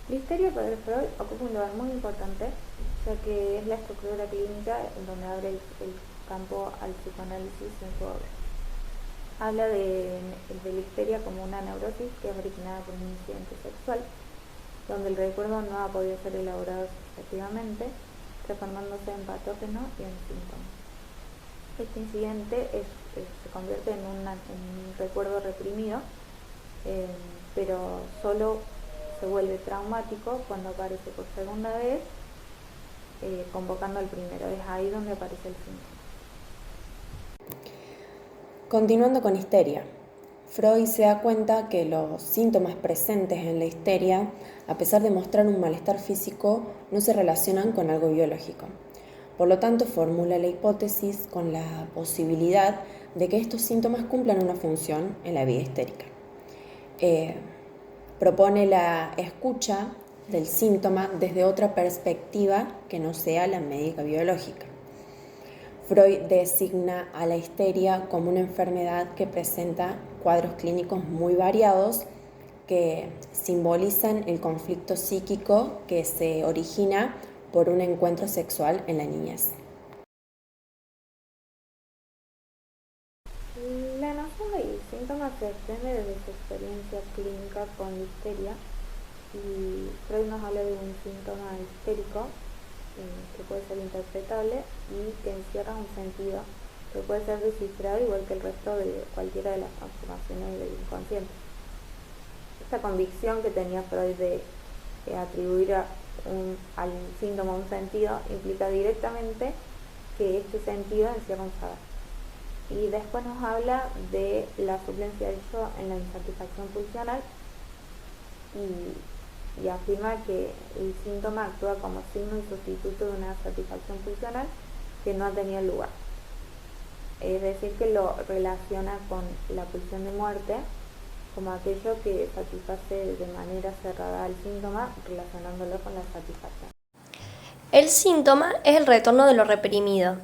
La histeria para Freud ocupa un lugar muy importante, ya que es la estructura clínica en donde abre el campo al psicoanálisis en su obra. Habla de la histeria como una neurosis que es originada por un incidente sexual, donde el recuerdo no ha podido ser elaborado sucesivamente, transformándose en patógeno y en síntoma. Este incidente se convierte en un recuerdo reprimido, pero solo se vuelve traumático cuando aparece por segunda vez, convocando al primero. Es ahí donde aparece el síntoma. Continuando con histeria, Freud se da cuenta que los síntomas presentes en la histeria, a pesar de mostrar un malestar físico, no se relacionan con algo biológico. Por lo tanto, formula la hipótesis con la posibilidad de que estos síntomas cumplan una función en la vida histérica. Propone la escucha del síntoma desde otra perspectiva que no sea la médica biológica. Freud designa a la histeria como una enfermedad que presenta cuadros clínicos muy variados que simbolizan el conflicto psíquico que se origina por un encuentro sexual en la niñez. La noción de síntomas se extiende desde su experiencia clínica con la histeria, y Freud nos habla de un síntoma histérico que puede ser interpretable y que encierra un sentido que puede ser descifrado igual que el resto de cualquiera de las transformaciones del inconsciente. Esta convicción que tenía Freud de atribuir al síntoma un sentido implica directamente que este sentido encierra un saber. Y después nos habla de la suplencia del yo en la insatisfacción pulsional y afirma que el síntoma actúa como signo y sustituto de una satisfacción pulsional que no ha tenido lugar. Es decir, que lo relaciona con la pulsión de muerte como aquello que satisface de manera cerrada al síntoma, relacionándolo con la satisfacción. El síntoma es el retorno de lo reprimido,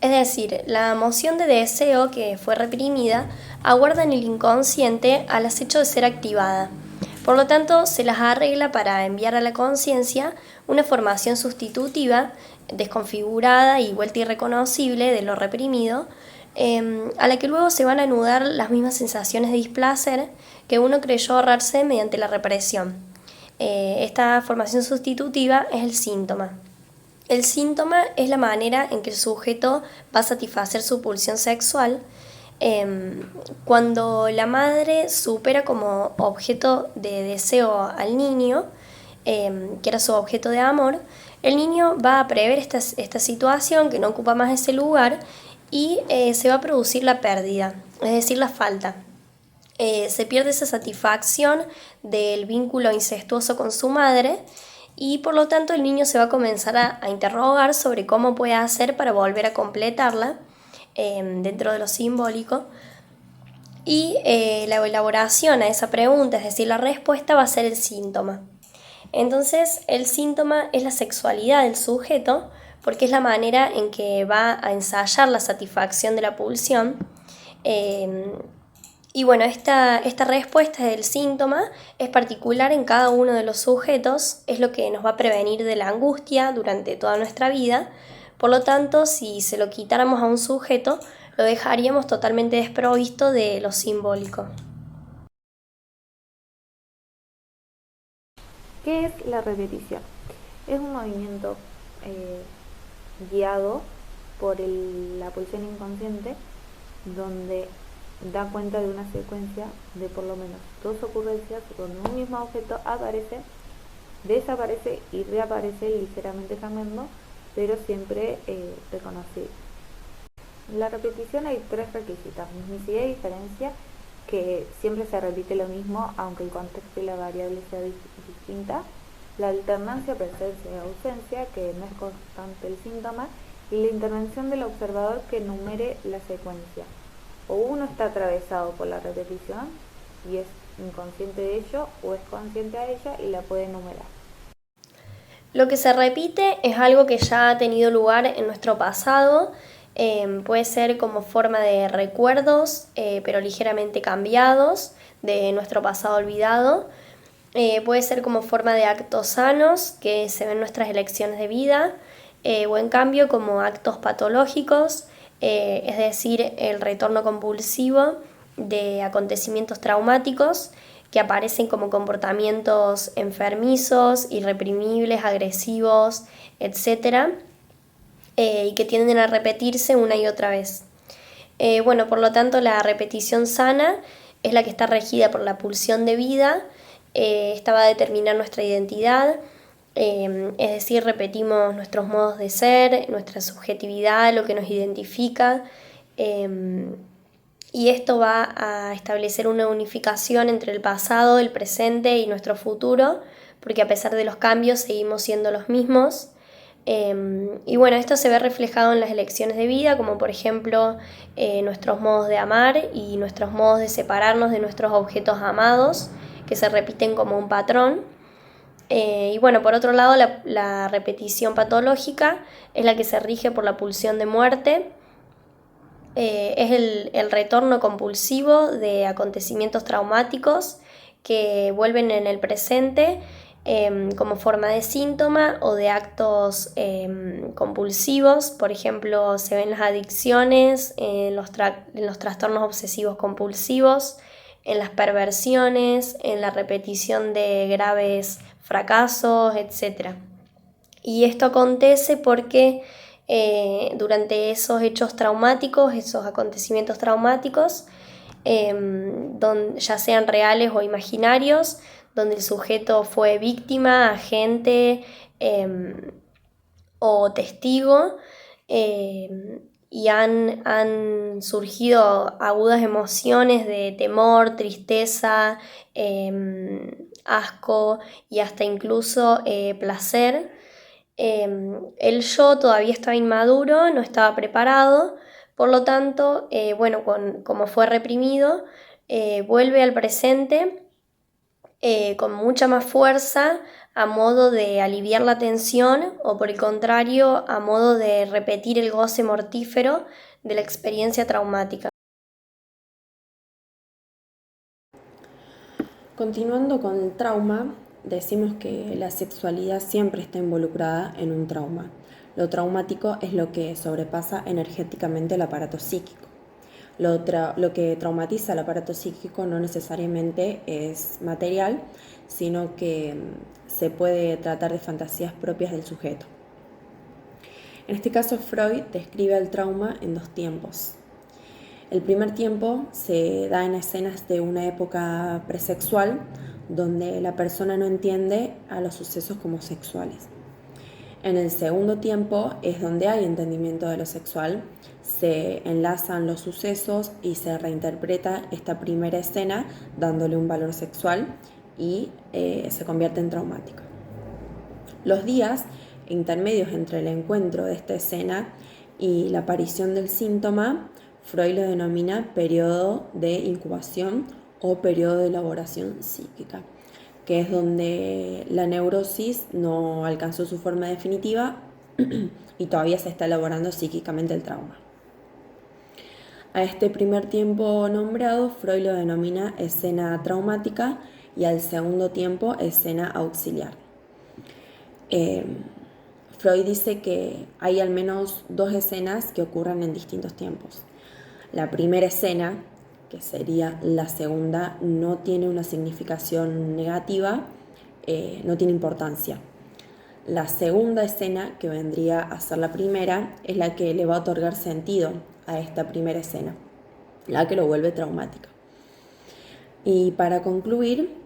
es decir, la emoción de deseo que fue reprimida aguarda en el inconsciente al acecho de ser activada. Por lo tanto, se las arregla para enviar a la conciencia una formación sustitutiva, desconfigurada y vuelta irreconocible de lo reprimido, a la que luego se van a anudar las mismas sensaciones de displacer que uno creyó ahorrarse mediante la represión. Esta formación sustitutiva es el síntoma. El síntoma es la manera en que el sujeto va a satisfacer su pulsión sexual cuando la madre supera como objeto de deseo al niño, que era su objeto de amor. El niño va a prever esta situación que no ocupa más ese lugar y se va a producir la pérdida, es decir, la falta. Se pierde esa satisfacción del vínculo incestuoso con su madre y por lo tanto el niño se va a comenzar a interrogar sobre cómo puede hacer para volver a completarla dentro de lo simbólico, y la elaboración a esa pregunta, es decir, la respuesta va a ser el síntoma. Entonces el síntoma es la sexualidad del sujeto porque es la manera en que va a ensayar la satisfacción de la pulsión. Y bueno, esta respuesta del síntoma es particular en cada uno de los sujetos, es lo que nos va a prevenir de la angustia durante toda nuestra vida. Por lo tanto, si se lo quitáramos a un sujeto, lo dejaríamos totalmente desprovisto de lo simbólico. ¿Qué es la repetición? Es un movimiento guiado por la pulsión inconsciente, donde da cuenta de una secuencia de por lo menos dos ocurrencias donde un mismo objeto aparece, desaparece y reaparece ligeramente cambiando, pero siempre reconocible. En la repetición hay tres requisitos: mismicidad y diferencia, que siempre se repite lo mismo aunque el contexto y la variable sea distinta; la alternancia, presencia y ausencia, que no es constante el síntoma; y la intervención del observador, que enumere la secuencia. O uno está atravesado por la repetición y es inconsciente de ello, o es consciente a ella y la puede enumerar. Lo que se repite es algo que ya ha tenido lugar en nuestro pasado, puede ser como forma de recuerdos, pero ligeramente cambiados de nuestro pasado olvidado. Puede ser como forma de actos sanos que se ven en nuestras elecciones de vida, o en cambio como actos patológicos, es decir, el retorno compulsivo de acontecimientos traumáticos que aparecen como comportamientos enfermizos, irreprimibles, agresivos, etcétera, y que tienden a repetirse una y otra vez. Bueno, por lo tanto, la repetición sana es la que está regida por la pulsión de vida. Esta va a determinar nuestra identidad, es decir, repetimos nuestros modos de ser, nuestra subjetividad, lo que nos identifica, y esto va a establecer una unificación entre el pasado, el presente y nuestro futuro, porque a pesar de los cambios seguimos siendo los mismos. Y bueno, esto se ve reflejado en las elecciones de vida, como por ejemplo nuestros modos de amar y nuestros modos de separarnos de nuestros objetos amados, que se repiten como un patrón. Y bueno, por otro lado, la repetición patológica es la que se rige por la pulsión de muerte. Es el retorno compulsivo de acontecimientos traumáticos que vuelven en el presente como forma de síntoma o de actos compulsivos. Por ejemplo, se ven las adicciones, en los trastornos obsesivos compulsivos, en las perversiones, en la repetición de graves fracasos, etc. Y esto acontece porque durante esos hechos traumáticos, esos acontecimientos traumáticos, ya sean reales o imaginarios, donde el sujeto fue víctima, agente o testigo, y han surgido agudas emociones de temor, tristeza, asco y hasta incluso placer. El yo todavía estaba inmaduro, no estaba preparado, por lo tanto, bueno, como fue reprimido, vuelve al presente con mucha más fuerza a modo de aliviar la tensión o por el contrario a modo de repetir el goce mortífero de la experiencia traumática. Continuando con el trauma, decimos que la sexualidad siempre está involucrada en un trauma. Lo traumático es lo que sobrepasa energéticamente el aparato psíquico. Lo que traumatiza el aparato psíquico no necesariamente es material, sino que se puede tratar de fantasías propias del sujeto. En este caso, Freud describe el trauma en dos tiempos. El primer tiempo se da en escenas de una época presexual, donde la persona no entiende a los sucesos como sexuales. En el segundo tiempo es donde hay entendimiento de lo sexual, se enlazan los sucesos y se reinterpreta esta primera escena dándole un valor sexual y se convierte en traumática. Los días intermedios entre el encuentro de esta escena y la aparición del síntoma, Freud lo denomina periodo de incubación o periodo de elaboración psíquica, que es donde la neurosis no alcanzó su forma definitiva y todavía se está elaborando psíquicamente el trauma. A este primer tiempo nombrado, Freud lo denomina escena traumática y al segundo tiempo escena auxiliar. Freud dice que hay al menos dos escenas que ocurren en distintos tiempos. La primera escena, que sería la segunda, no tiene una significación negativa, no tiene importancia. La segunda escena, que vendría a ser la primera, es la que le va a otorgar sentido a esta primera escena, la que lo vuelve traumática. Y para concluir,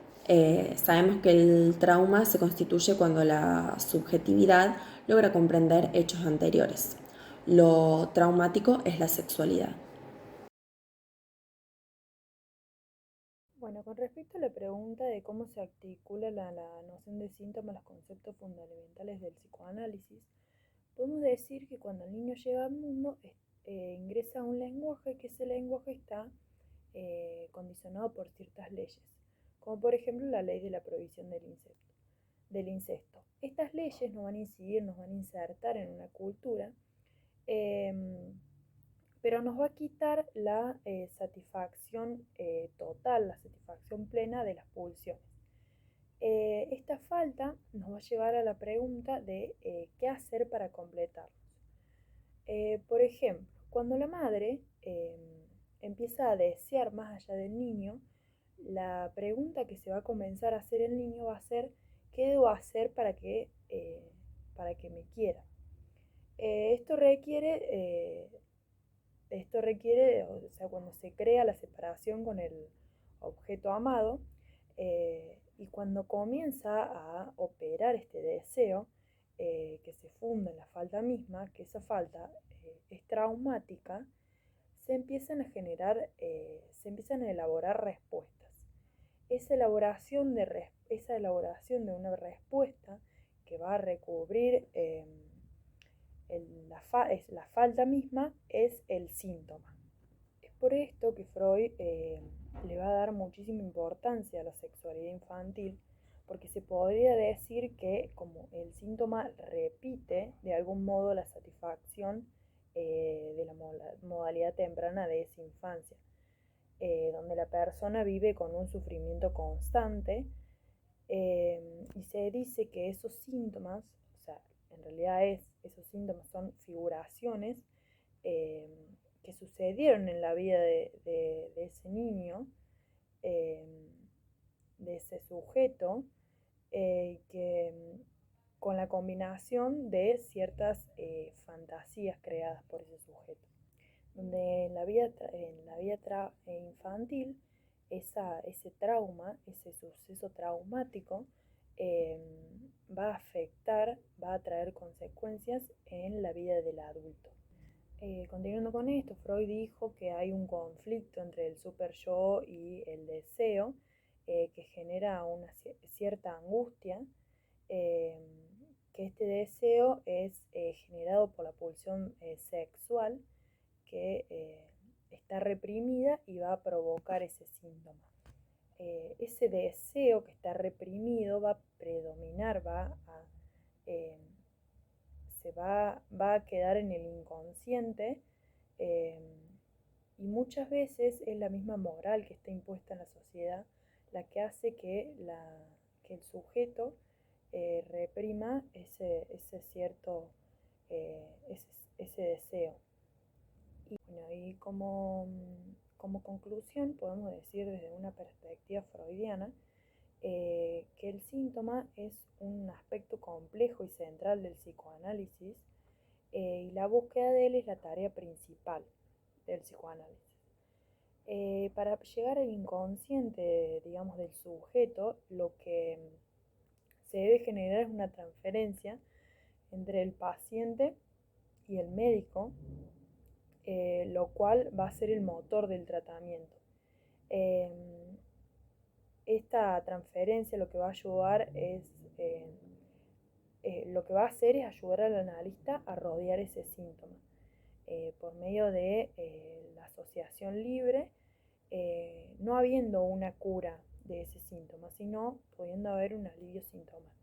sabemos que el trauma se constituye cuando la subjetividad logra comprender hechos anteriores. Lo traumático es la sexualidad. Bueno, con respecto a la pregunta de cómo se articula la noción de síntoma, los conceptos fundamentales del psicoanálisis, podemos decir que cuando el niño llega al mundo ingresa a un lenguaje, que ese lenguaje está condicionado por ciertas leyes, como por ejemplo la ley de la prohibición del incesto. Estas leyes nos van a incidir, nos van a insertar en una cultura, pero nos va a quitar la satisfacción total, la satisfacción plena de las pulsiones. Esta falta nos va a llevar a la pregunta de qué hacer para completarnos. Por ejemplo, cuando la madre empieza a desear más allá del niño, la pregunta que se va a comenzar a hacer el niño va a ser, ¿qué debo hacer para que me quiera? Esto requiere, o sea, cuando se crea la separación con el objeto amado, y cuando comienza a operar este deseo, que se funda en la falta misma, que esa falta es traumática, se empiezan a elaborar respuestas. Esa elaboración de una respuesta que va a recubrir la falta misma es el síntoma. Es por esto que Freud le va a dar muchísima importancia a la sexualidad infantil, porque se podría decir que como el síntoma repite de algún modo la satisfacción de la modalidad temprana de esa infancia, donde la persona vive con un sufrimiento constante, y se dice que esos síntomas, o sea, en realidad esos síntomas son figuraciones eh, que sucedieron en la vida de ese niño, eh, de ese sujeto, que con la combinación de ciertas fantasías creadas por ese sujeto, donde en la vida infantil ese trauma, ese suceso traumático, eh, va a afectar, va a traer consecuencias en la vida del adulto. Continuando con esto, Freud dijo que hay un conflicto entre el super yo y el deseo, que genera una cierta angustia, eh, que este deseo es generado por la pulsión sexual que está reprimida y va a provocar ese síntoma. Ese deseo que está reprimido va a predominar, eh, va a quedar en el inconsciente, eh, y muchas veces es la misma moral que está impuesta en la sociedad la que hace que el sujeto reprima ese cierto, ese deseo. Y bueno, como conclusión podemos decir desde una perspectiva freudiana que el síntoma es un aspecto complejo y central del psicoanálisis, y la búsqueda de él es la tarea principal del psicoanálisis. Para llegar al inconsciente, digamos, del sujeto, lo que se debe generar es una transferencia entre el paciente y el médico, lo cual va a ser el motor del tratamiento. Esta transferencia lo que va a ayudar lo que va a hacer es ayudar al analista a rodear ese síntoma por medio de la asociación libre, no habiendo una cura de ese síntoma, sino pudiendo haber un alivio sintomático.